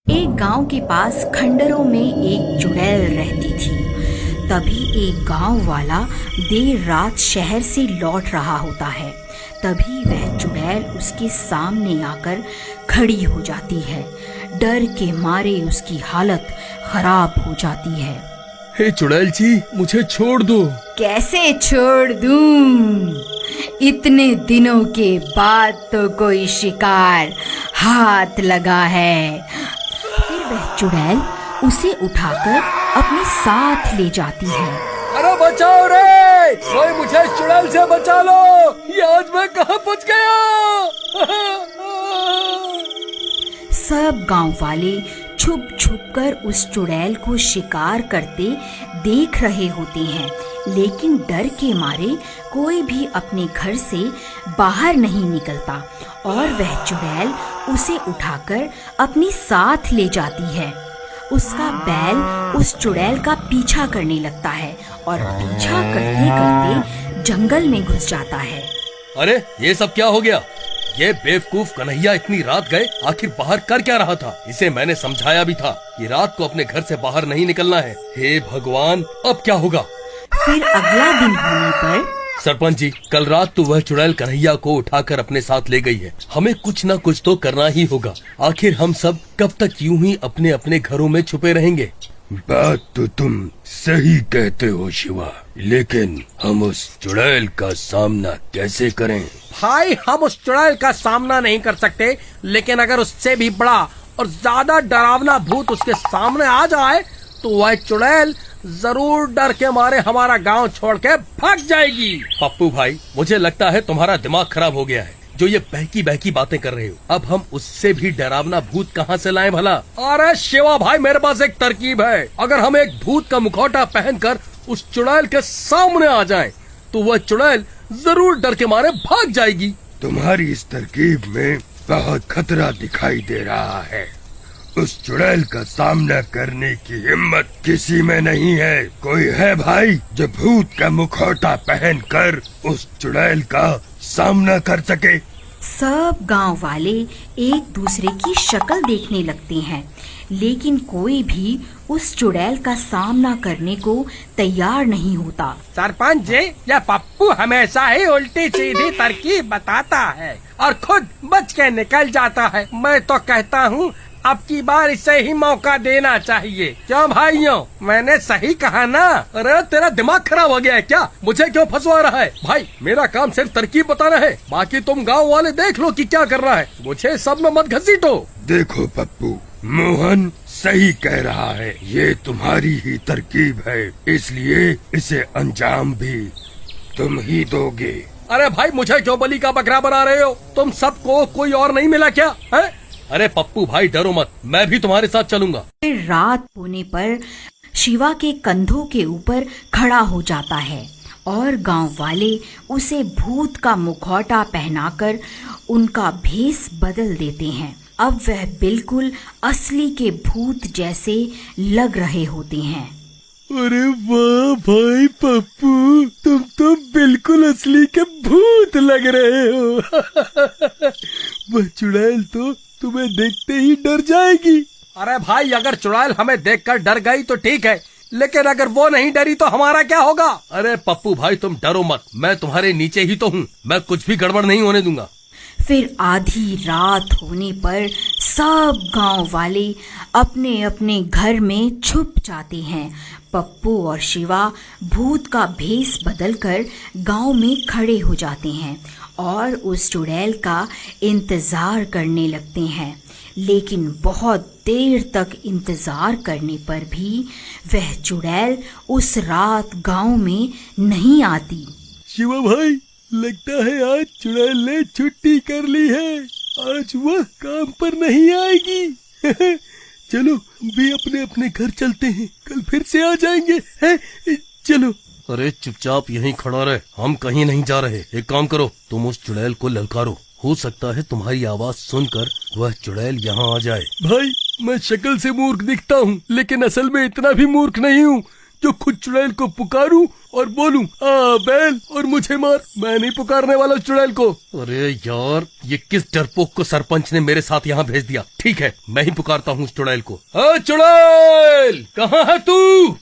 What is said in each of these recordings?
एक गांव के पास खंडरों में एक चुड़ैल रहती थी। तभी एक गांव वाला देर रात शहर से लौट रहा होता है। तभी वह चुड़ैल उसके सामने आकर खड़ी हो जाती है। डर के मारे उसकी हालत खराब हो जाती है। हे चुड़ैल जी, मुझे छोड़ दो। कैसे छोड़ दूं? इतने दिनों के बाद तो कोई शिकार हाथ लगा है। फिर वह चुड़ैल उसे उठाकर अपने साथ ले जाती है। अरे बचाओ रे, कोई मुझे चुड़ैल से बचा लो। ये आज मैं कहाँ पहुँच गया। सब गांव वाले छुप छुप कर उस चुड़ैल को शिकार करते देख रहे होते हैं, लेकिन डर के मारे कोई भी अपने घर से बाहर नहीं निकलता और वह चुड़ैल उसे उठाकर अपने साथ ले जाती है। उसका बैल उस चुड़ैल का पीछा करने लगता है और पीछा करते करते जंगल में घुस जाता है। अरे ये सब क्या हो गया? ये बेवकूफ कन्हैया इतनी रात गए, आखिर बाहर कर क्या रहा था? इसे मैंने समझाया भी था कि रात को अपने घर से बाहर नहीं निकलना है। हे भगवान, अब क्या होगा? फिर अगला दिन होने पर सरपंच जी, कल रात तो वह चुड़ैल कन्हैया को उठाकर अपने साथ ले गई है। हमें कुछ न कुछ तो करना ही होगा। आखिर हम सब कब तक यूं ही अपने अपने घरों में छुपे रहेंगे? बात तो तुम सही कहते हो शिवा, लेकिन हम उस चुड़ैल का सामना कैसे करें? भाई, हम उस चुड़ैल का सामना नहीं कर सकते, लेकिन अगर उससे भी बड़ा और ज्यादा डरावना भूत उसके सामने आ जाए तो वह चुड़ैल जरूर डर के मारे हमारा गांव छोड़ के भाग जाएगी। पप्पू भाई, मुझे लगता है तुम्हारा दिमाग खराब हो गया है जो ये बहकी बहकी बातें कर रहे हो। अब हम उससे भी डरावना भूत कहाँ से लाएं भला? अरे शिवा भाई, मेरे पास एक तरकीब है। अगर हम एक भूत का मुखौटा पहनकर उस चुड़ैल के सामने आ जाएं, तो वह चुड़ैल जरूर डर के मारे भाग जाएगी। तुम्हारी इस तरकीब में बहुत खतरा दिखाई दे रहा है। उस चुड़ैल का सामना करने की हिम्मत किसी में नहीं है। कोई है भाई जो भूत का मुखौटा पहनकर उस चुड़ैल का सामना कर सके? सब गांव वाले एक दूसरे की शक्ल देखने लगते हैं, लेकिन कोई भी उस चुड़ैल का सामना करने को तैयार नहीं होता। सरपंच जी, यह पप्पू हमेशा ही उल्टी सीधी तरकीब बताता है और खुद बच के निकल जाता है। मैं तो कहता हूँ अब की बार इसे ही मौका देना चाहिए। क्यों भाइयों, मैंने सही कहा ना? अरे तेरा दिमाग खराब हो गया है क्या? मुझे क्यों फंसवा रहा है? भाई, मेरा काम सिर्फ तरकीब बताना है, बाकी तुम गांव वाले देख लो कि क्या कर रहा है। मुझे सब में मत घसीटो। देखो पप्पू, मोहन सही कह रहा है। ये तुम्हारी ही तरकीब है, इसलिए इसे अंजाम भी तुम ही दोगे। अरे भाई, मुझे क्यों बलि का बकरा बना रहे हो? तुम सबको कोई और नहीं मिला क्या है? अरे पप्पू भाई, डरो मत, मैं भी तुम्हारे साथ चलूंगा। फिर रात होने पर शिवा के कंधों के ऊपर खड़ा हो जाता है और गांव वाले उसे भूत का मुखौटा पहनाकर उनका भेष बदल देते हैं। अब वह बिल्कुल असली के भूत जैसे लग रहे होते हैं। अरे वाह भाई पप्पू, तुम तो बिल्कुल असली के भूत लग रहे हो। वह चुड़ैल तो तुम्हें देखते ही डर जाएगी। अरे भाई, अगर चुड़ैल हमें देखकर डर गई तो ठीक है, लेकिन अगर वो नहीं डरी तो हमारा क्या होगा? अरे पप्पू भाई, तुम डरो मत, मैं तुम्हारे नीचे ही तो हूँ। मैं कुछ भी गड़बड़ नहीं होने दूंगा। फिर आधी रात होने पर सब गांव वाले अपने अपने घर में छुप जाते हैं। पप्पू और शिवा भूत का भेष बदलकर गांव में खड़े हो जाते हैं और उस चुड़ैल का इंतजार करने लगते हैं, लेकिन बहुत देर तक इंतजार करने पर भी वह चुड़ैल उस रात गांव में नहीं आती। शिवा भाई, लगता है आज चुड़ैल ने छुट्टी कर ली है। आज वह काम पर नहीं आएगी। चलो हम भी अपने अपने घर चलते हैं, कल फिर से आ जाएंगे। है? चलो। अरे चुपचाप यहीं खड़ा रहे, हम कहीं नहीं जा रहे। एक काम करो, तुम उस चुड़ैल को ललकारो। हो सकता है तुम्हारी आवाज सुनकर वह चुड़ैल यहाँ आ जाए। भाई, मैं शक्ल से मूर्ख दिखता हूँ, लेकिन असल में इतना भी मूर्ख नहीं हूँ जो खुद चुड़ैल को पुकारूं और बोलूं आ बैल और मुझे मार। मैं नहीं पुकारने वाला चुड़ैल को। अरे यार, ये किस डरपोक को सरपंच ने मेरे साथ यहाँ भेज दिया। ठीक है, मैं ही पुकारता हूँ उस चुड़ैल को। चुड़ैल, कहाँ है तू?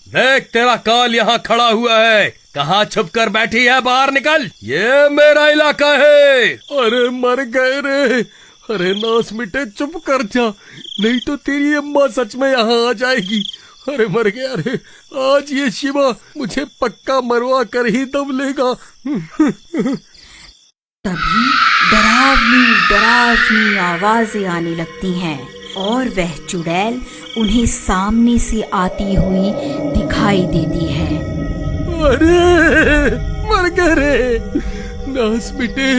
देख, तेरा काल यहाँ खड़ा हुआ है। कहाँ छुप कर बैठी है? बाहर निकल, ये मेरा इलाका है। अरे मर गए रे। अरे नास मिटे, चुप कर जा, नहीं तो तेरी अम्मा सच में यहाँ आ जाएगी। अरे मर गया रे, आज ये शिवा मुझे पक्का मरवा कर ही दम लेगा। तभी डरावनी डरावनी आवाजें आने लगती हैं और वह चुड़ैल उन्हें सामने से आती हुई दिखाई देती है। अरे मर गए रे, नास मिटे,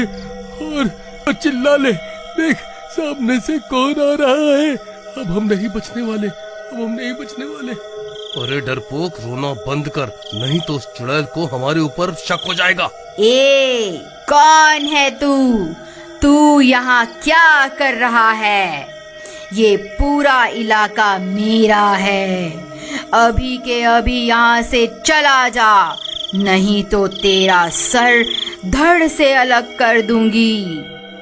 और चिल्ला ले, देख सामने से कौन आ रहा है। अब हम नहीं बचने वाले, अब हम नहीं बचने वाले। अरे डरपोक, रोना बंद कर, नहीं तो उस चुड़ैल को हमारे ऊपर शक हो जाएगा। ए, कौन है तू? तू यहाँ क्या कर रहा है? ये पूरा इलाका मेरा है। अभी के अभी यहाँ से चला जा, नहीं तो तेरा सर धड़ से अलग कर दूंगी।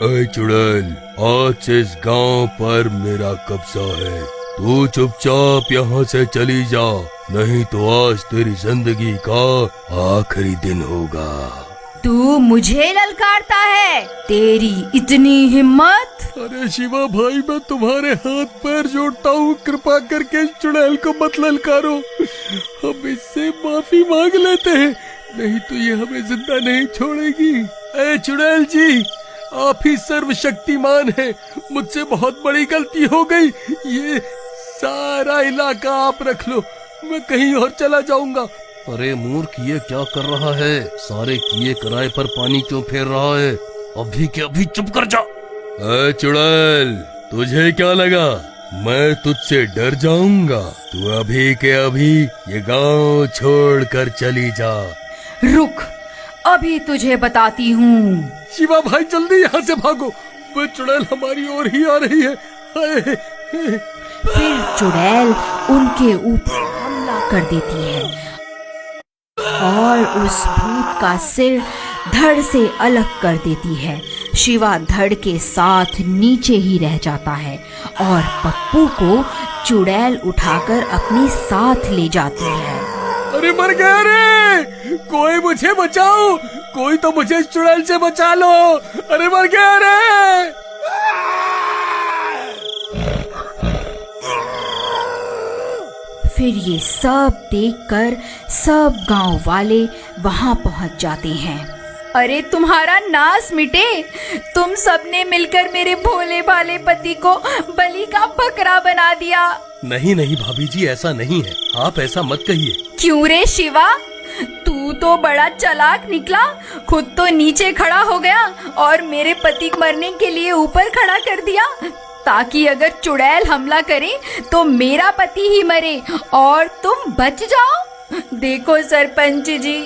अरे चुड़ैल, आज से इस गांव पर मेरा कब्जा है। तू चुपचाप यहाँ से चली जा, नहीं तो आज तेरी जिंदगी का आखिरी दिन होगा। तू मुझे ललकारता है? तेरी इतनी हिम्मत? अरे शिवा भाई, मैं तुम्हारे हाथ पैर जोड़ता हूँ, कृपा करके चुड़ैल को मत ललकारो। हम इससे माफी मांग लेते हैं, नहीं तो ये हमें जिंदा नहीं छोड़ेगी। ए चुड़ैल जी, आप ही सर्वशक्तिमान हैं। मुझसे बहुत बड़ी गलती हो गई। ये सारा इलाका आप रख लो, मैं कहीं और चला जाऊंगा। अरे मूर्ख, ये क्या कर रहा है? सारे किए कराए पर पानी क्यों फेर रहा है? अभी के अभी चुप कर जा। अरे चुड़ैल, तुझे क्या लगा मैं तुझसे डर जाऊंगा? तू अभी के अभी ये गांव छोड़ कर चली जा। रुक, अभी तुझे बताती हूँ। शिवा भाई, जल्दी यहाँ से भागो, वो चुड़ैल हमारी ओर ही आ रही है। फिर चुड़ैल उनके ऊपर हमला कर देती है और उस भूत का सिर धड़ से अलग कर देती है। शिवा धड़ के साथ नीचे ही रह जाता है और पप्पू को चुड़ैल उठाकर अपने साथ ले जाती है। अरे मर गया रे, कोई मुझे बचाओ, कोई तो मुझे चुड़ैल से बचा लो। अरे मर गया रे। फिर ये सब देखकर सब गांव वाले वहां पहुंच जाते हैं। अरे तुम्हारा नाश मिटे, तुम सबने मिलकर मेरे भोले भाले पति को बलि का बकरा बना दिया। नहीं नहीं भाभी जी, ऐसा नहीं है, आप ऐसा मत कहिए। क्यों रे शिवा, तू तो बड़ा चालाक निकला। खुद तो नीचे खड़ा हो गया और मेरे पति को मरने के लिए ऊपर खड़ा कर दिया, ताकि अगर चुड़ैल हमला करे तो मेरा पति ही मरे और तुम बच जाओ। देखो सरपंच जी,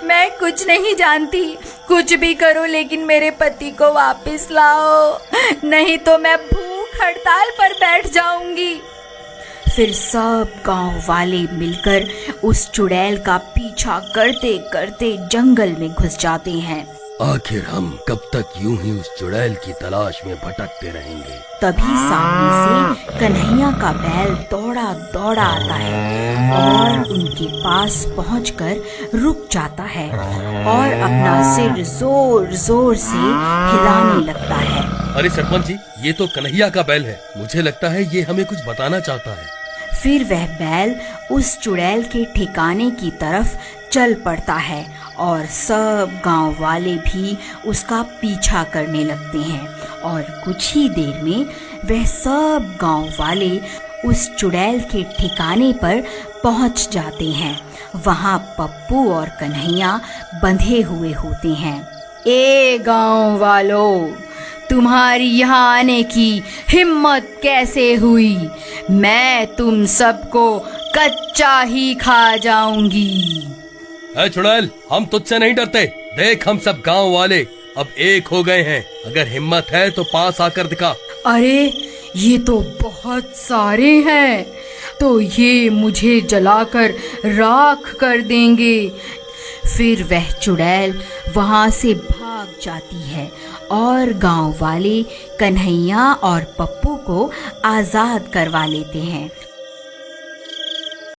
मैं कुछ नहीं जानती, कुछ भी करो लेकिन मेरे पति को वापस लाओ, नहीं तो मैं भूख हड़ताल पर बैठ जाऊंगी। फिर सब गांव वाले मिलकर उस चुड़ैल का पीछा करते करते जंगल में घुस जाते हैं। आखिर हम कब तक यूं ही उस चुड़ैल की तलाश में भटकते रहेंगे? तभी सामने से कन्हैया का बैल दौड़ा दौड़ा आता है और उनके पास पहुंचकर रुक जाता है और अपना सिर जोर जोर से हिलाने लगता है। अरे सरपंच जी, ये तो कन्हैया का बैल है, मुझे लगता है ये हमें कुछ बताना चाहता है। फिर वह बैल उस चुड़ैल के ठिकाने की तरफ चल पड़ता है और सब गांव वाले भी उसका पीछा करने लगते हैं और कुछ ही देर में वह सब गांव वाले उस चुड़ैल के ठिकाने पर पहुंच जाते हैं। वहां पप्पू और कन्हैया बंधे हुए होते हैं। ए गांव वालों, तुम्हारी यहाँ आने की हिम्मत कैसे हुई? मैं तुम सबको कच्चा ही खा जाऊंगी। है चुड़ैल, हम तुझसे नहीं डरते। देख, हम सब गांव वाले अब एक हो गए हैं। अगर हिम्मत है तो पास आकर दिखा। अरे ये तो बहुत सारे हैं, तो ये मुझे जलाकर राख कर देंगे। फिर वह चुड़ैल वहाँ से भाग जाती है और गांव वाले कन्हैया और पप्पू को आज़ाद करवा लेते हैं।